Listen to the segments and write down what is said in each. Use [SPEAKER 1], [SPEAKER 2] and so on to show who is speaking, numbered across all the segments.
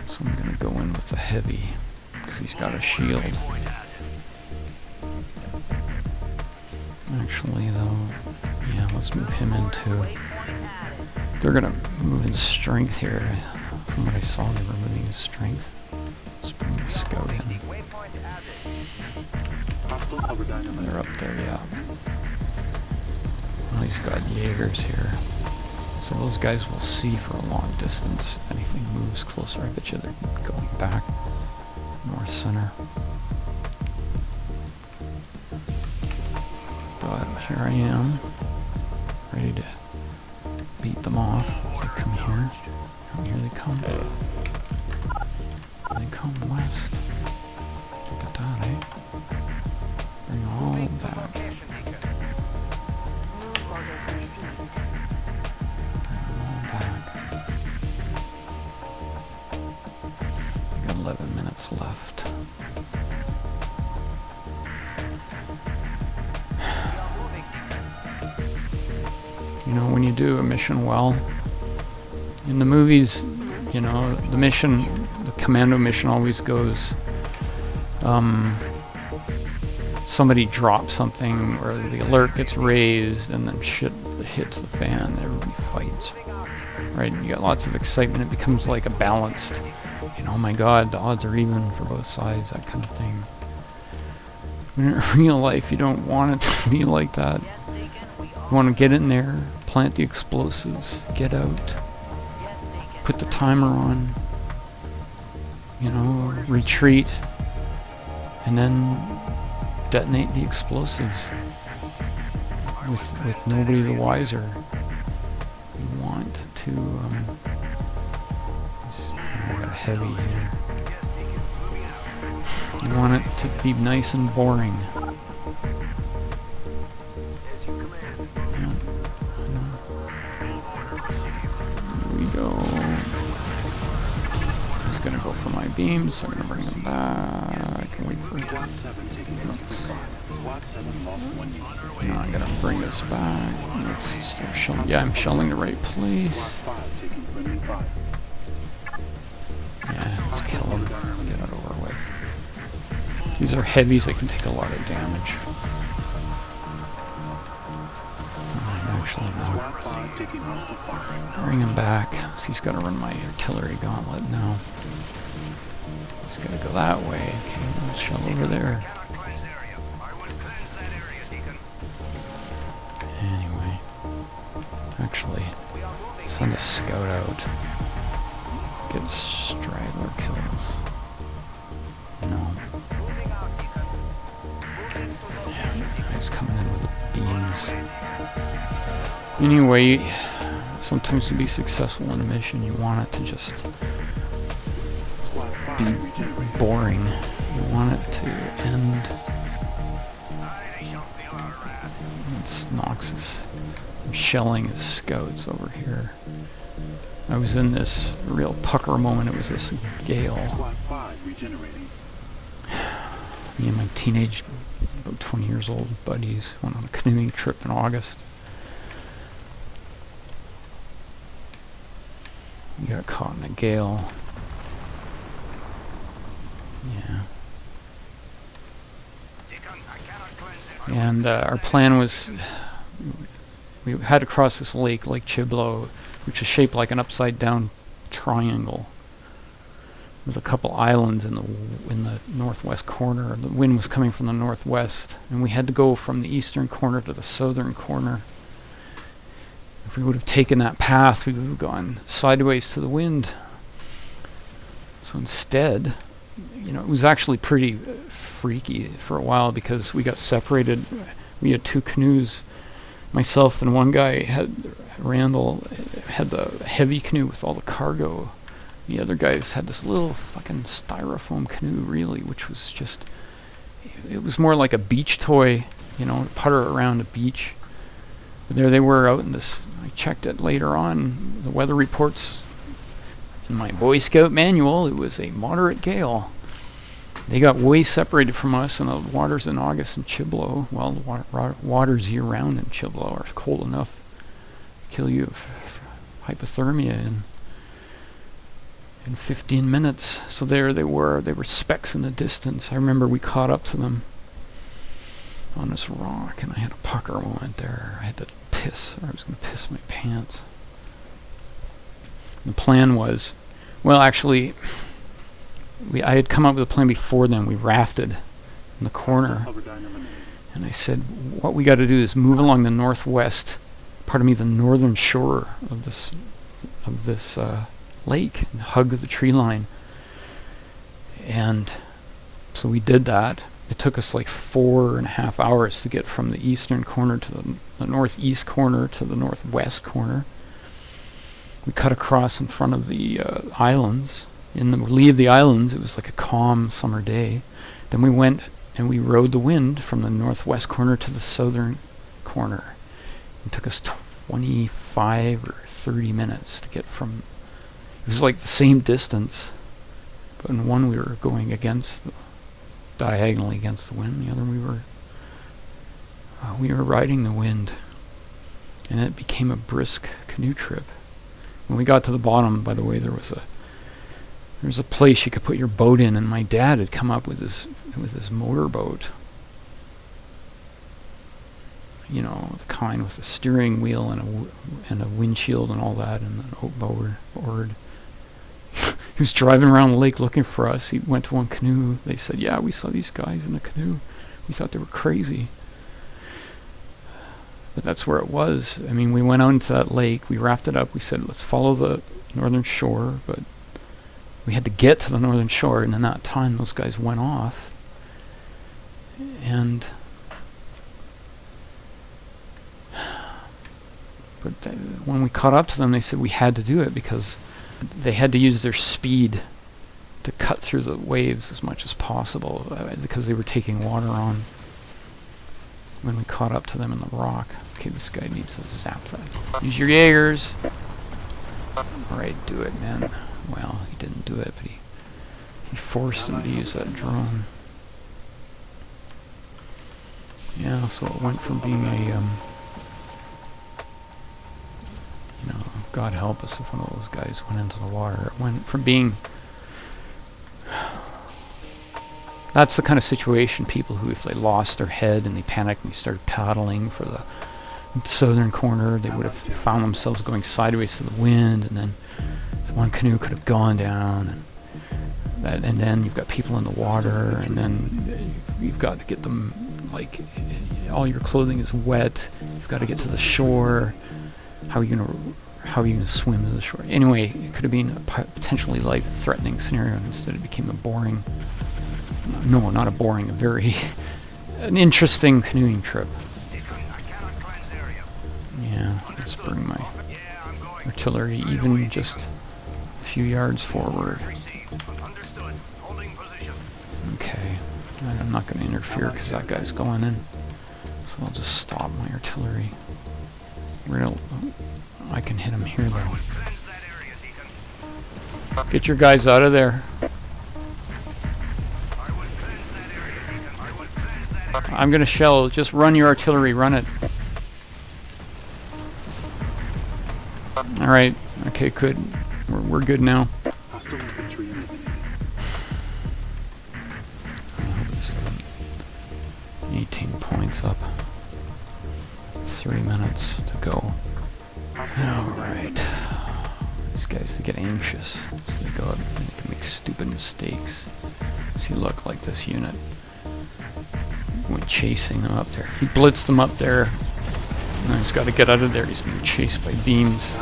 [SPEAKER 1] So I'm gonna go in with the heavy, because he's got a shield. Actually though, yeah, let's move him into... They're gonna move in strength here. From what I saw, they were moving in strength. Let's bring the scout in. They're up there, yeah. Well, he's got Jaegers here. So those guys will see for a long distance. If anything moves closer, I bet you they're going back. North center. But here I am, ready to beat them off if they come here. And here they come. They come west. Look at that, eh? Bring all back. They got 11 minutes left. You know, when you do a mission well, in the movies, you know, the mission, the commando mission always goes, somebody drops something or the alert gets raised and then shit hits the fan, everybody fights, right? You got lots of excitement, it becomes like a balanced, you know, oh my god, the odds are even for both sides, that kind of thing. In real life, you don't want it to be like that. You want to get in there, plant the explosives, get out, put the timer on, you know, retreat, and then detonate the explosives with nobody the wiser. You want to, I got a heavy here. You want it to be nice and boring. Beams, so I'm going to bring them back and wait for... Oops. No, I'm going to bring this back. Let's start shelling. Yeah, I'm shelling the right place. Yeah, let's kill them. Get it over with. These are heavies, they can take a lot of damage. Actually, no. Bring him back. So he's got to run my artillery gauntlet now. It's gotta go that way. Okay, we'll shell over there. Anyway, actually, send a scout out. Get straggler kills. No. Yeah, he's coming in with the beams. Anyway, sometimes to be successful in a mission, you want it to just be boring. You want it to end. It's Noxus. I'm shelling his scouts over here. I was in this real pucker moment. It was this gale. Me and my teenage, about 20 years old buddies went on a canoeing trip in August. We got caught in a gale. Yeah. And our plan was, we had to cross this lake, Lake Chiblo, which is shaped like an upside down triangle with a couple islands in the northwest corner. The wind was coming from the northwest, and we had to go from the eastern corner to the southern corner. If we would have taken that path, we would have gone sideways to the wind. So instead, you know, it was actually pretty freaky for a while because we got separated. We had two canoes. Myself and one guy Randall had the heavy canoe with all the cargo. The other guys had this little fucking styrofoam canoe, really, which was just, it was more like a beach toy, you know, putter around a beach. But there they were out in this, I checked it later on, the weather reports in my Boy Scout manual, it was a moderate gale. They got way separated from us, and the waters in August in Chiblo, well, the waters year-round in Chiblo are cold enough to kill you of hypothermia. in 15 minutes. So there they were specks in the distance. I remember we caught up to them on this rock, and I had a pucker moment there. I had to piss, or I was going to piss my pants. The plan was, well, actually, I had come up with a plan before then. We rafted in the corner, and I said, what we got to do is move along the the northern shore of this lake, and hug the tree line. And so we did that. It took us like 4.5 hours to get from the eastern corner to the northeast corner to the northwest corner. We cut across in front of the islands. In the lee of the islands, it was like a calm summer day. Then we went and we rode the wind from the northwest corner to the southern corner. It took us 25 or 30 minutes to get from... It was like the same distance, but in one we were going diagonally against the wind. The other we were riding the wind, and it became a brisk canoe trip. When we got to the bottom, by the way, there was a place you could put your boat in, and my dad had come up with his motorboat. You know, the kind with a steering wheel and a windshield and all that, and an outboard. He was driving around the lake looking for us. He went to one canoe. They said, yeah, we saw these guys in a canoe. We thought they were crazy. But that's where it was. I mean, we went out into that lake. We rafted up. We said, let's follow the northern shore. But we had to get to the northern shore. And in that time, those guys went off. But when we caught up to them, they said we had to do it because they had to use their speed to cut through the waves as much as possible because they were taking water on when we caught up to them in the rock. Okay, this guy needs to zap that. Use your Jaegers. Alright, do it, man. Well, he didn't do it, but he forced him to use that drone. Yeah, so it went from being a... God help us if one of those guys went into the water. It went from being... That's the kind of situation people who, if they lost their head and they panicked and they started paddling for the southern corner, they would have found themselves going sideways to the wind, and then one canoe could have gone down, and then you've got people in the water, and then you've got to get them, like, all your clothing is wet. You've got to get to the shore. How are you going to swim to the shore? Anyway, it could have been a potentially life-threatening scenario, and instead it became an interesting canoeing trip. Yeah, let's bring my artillery even just a few yards forward. Okay, I'm not going to interfere because that guy's going in, so I'll just stop my artillery. I can hit him here though. Get your guys out of there. I'm gonna shell. Just run your artillery. Run it. Alright. Okay, good. We're good now. This isn't 18 points up. 3 minutes to go. Alright. These guys, they get anxious. So they go up and they can make stupid mistakes. See, look, like this unit went chasing them up there. He blitzed them up there. Now he's got to get out of there. He's being chased by beams.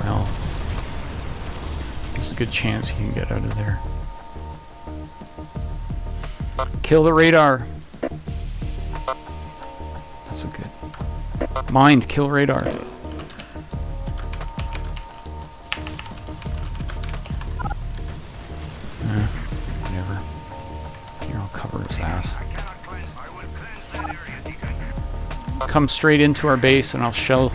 [SPEAKER 1] Well, there's a good chance he can get out of there. Kill the radar. That's a good. Mind, kill radar. Whatever. Here, I'll cover his ass. Come straight into our base and I'll shell.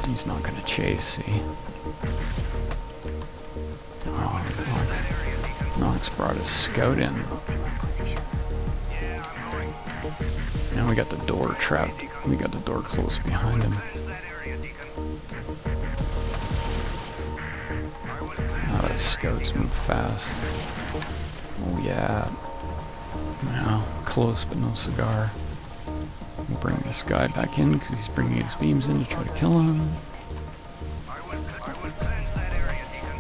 [SPEAKER 1] He's not gonna chase, see? Oh, Knox brought his scout in. Now we got the door trapped. We got the door close behind him. Now the scouts move fast. Oh yeah. Now, close but no cigar. We'll bring this guy back in because he's bringing his beams in to try to kill him.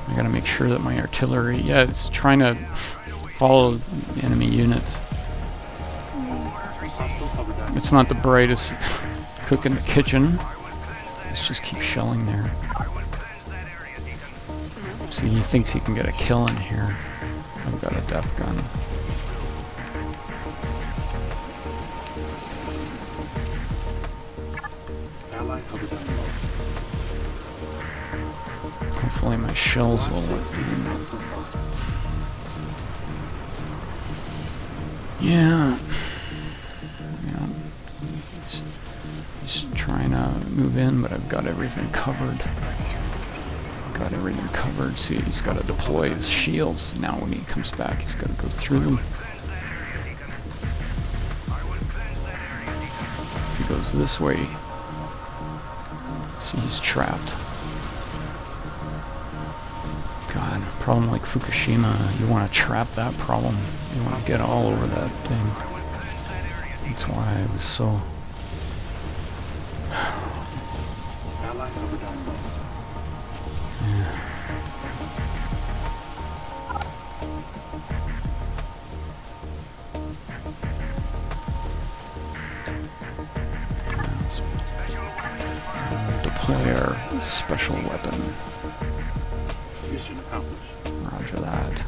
[SPEAKER 1] I gotta make sure that my artillery, yeah, it's trying to follow enemy units. It's not the brightest cook in the kitchen. Let's just keep shelling there. See, he thinks he can get a kill in here. I've got a death gun. Hopefully my shells will work. Yeah. He's trying to move in, but I've got everything covered. See, he's got to deploy his shields. Now when he comes back, he's got to go through them. If he goes this way, see, he's trapped. God, a problem like Fukushima, you want to trap that problem. You want to get all over that thing. That's why I was so... Yeah. Deploy our special weapon.
[SPEAKER 2] Mission accomplished.
[SPEAKER 1] Roger that.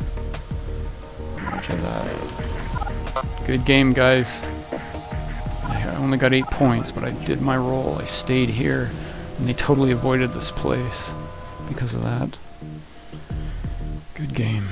[SPEAKER 1] Roger that. Good game, guys. I only got 8 points, but I did my role. I stayed here, and they totally avoided this place because of that. Good game.